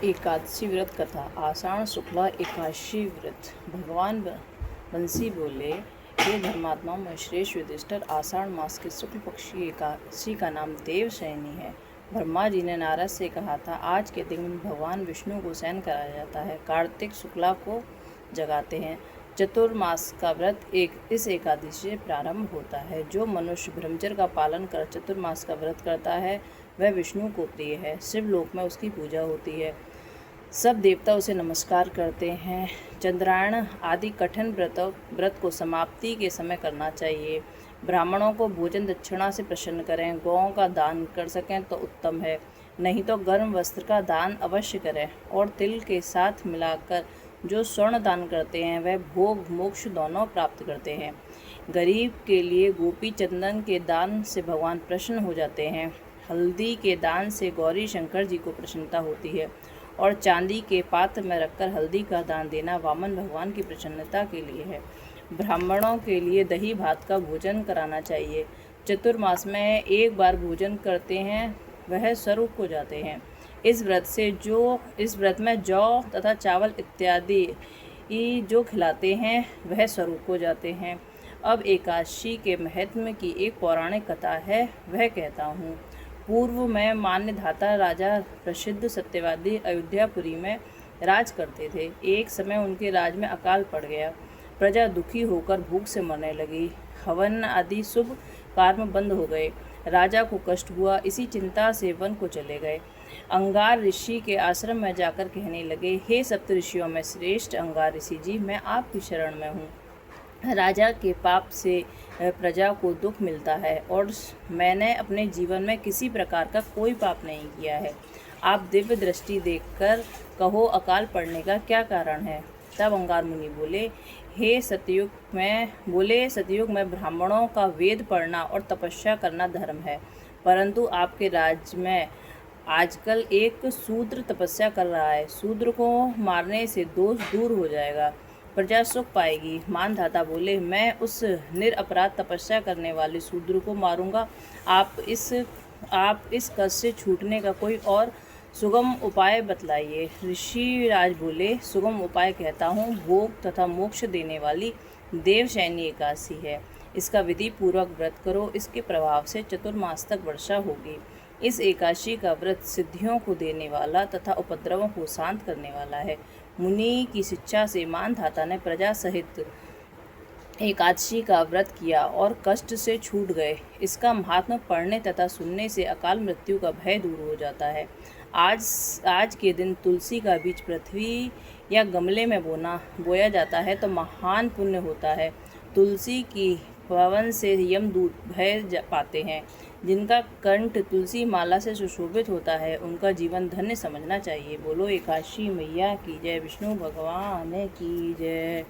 एकादशी व्रत कथा। आषाढ़ शुक्ला एकादशी व्रत। भगवान बंसी बोले, हे धर्मात्मा में श्रेष्ठ युधिष्ठिर, आषाढ़ मास के शुक्ल पक्षी एकादशी का नाम देवशयनी है। ब्रह्मा जी ने नारद से कहा था, आज के दिन भगवान विष्णु को शयन कराया जाता है। कार्तिक शुक्ला को जगाते हैं। चतुर्मास का व्रत इस एकादशी से प्रारंभ होता है। जो मनुष्य ब्रह्मचर्य का पालन कर चतुर्मास का व्रत करता है वह विष्णु को प्रिय है। शिवलोक में उसकी पूजा होती है। सब देवता उसे नमस्कार करते हैं। चंद्रायण आदि कठिन व्रत को समाप्ति के समय करना चाहिए। ब्राह्मणों को भोजन दक्षिणा से प्रसन्न करें। गौओं का दान कर सकें तो उत्तम है, नहीं तो गर्म वस्त्र का दान अवश्य करें। और तिल के साथ मिलाकर जो स्वर्ण दान करते हैं वह भोग मोक्ष दोनों प्राप्त करते हैं। गरीब के लिए गोपी चंदन के दान से भगवान प्रसन्न हो जाते हैं। हल्दी के दान से गौरी शंकर जी को प्रसन्नता होती है। और चांदी के पात्र में रखकर हल्दी का दान देना वामन भगवान की प्रसन्नता के लिए है। ब्राह्मणों के लिए दही भात का भोजन कराना चाहिए। चतुर्मास में एक बार भोजन करते हैं वह स्वरूप हो जाते हैं। इस व्रत में जौ तथा चावल इत्यादि जो खिलाते हैं वह स्वरूप हो जाते हैं। अब एकादशी के महत्व की एक पौराणिक कथा है, वह कहता हूँ। पूर्व में मान्यधाता राजा प्रसिद्ध सत्यवादी अयोध्यापुरी में राज करते थे। एक समय उनके राज में अकाल पड़ गया। प्रजा दुखी होकर भूख से मरने लगी। हवन आदि शुभ कर्म बंद हो गए। राजा को कष्ट हुआ। इसी चिंता से वन को चले गए। अंगार ऋषि के आश्रम में जाकर कहने लगे, हे सप्त ऋषियों में श्रेष्ठ अंगार ऋषि जी, मैं आपकी शरण में हूँ। राजा के पाप से प्रजा को दुख मिलता है और मैंने अपने जीवन में किसी प्रकार का कोई पाप नहीं किया है। आप दिव्य दृष्टि देखकर कहो, अकाल पड़ने का क्या कारण है। तब अंगार मुनि बोले, सतयुग में ब्राह्मणों का वेद पढ़ना और तपस्या करना धर्म है, परंतु आपके राज्य में आजकल एक शूद्र तपस्या कर रहा है। शूद्र को मारने से दोष दूर हो जाएगा, प्रजा सुख पाएगी। मानधाता बोले, मैं उस निरपराध तपस्या करने वाले शूद्र को मारूंगा। आप इस कष्ट से छूटने का कोई और सुगम उपाय बतलाइए। ऋषि राज बोले, सुगम उपाय कहता हूँ, भोग तथा मोक्ष देने वाली देवशयनी एकादशी है। इसका विधि पूर्वक व्रत करो। इसके प्रभाव से चतुर्मास तक वर्षा होगी। इस एकादशी का व्रत सिद्धियों को देने वाला तथा उपद्रवों को शांत करने वाला है। मुनि की शिक्षा से मानधाता ने प्रजा सहित एकादशी का व्रत किया और कष्ट से छूट गए। इसका महात्म्य पढ़ने तथा सुनने से अकाल मृत्यु का भय दूर हो जाता है। आज के दिन तुलसी का बीज पृथ्वी या गमले में बोया जाता है तो महान पुण्य होता है। तुलसी की पवन से यमदूत भय पाते हैं। जिनका कंठ तुलसी माला से सुशोभित होता है उनका जीवन धन्य समझना चाहिए। बोलो एकादशी मैया की जय, विष्णु भगवान की जय।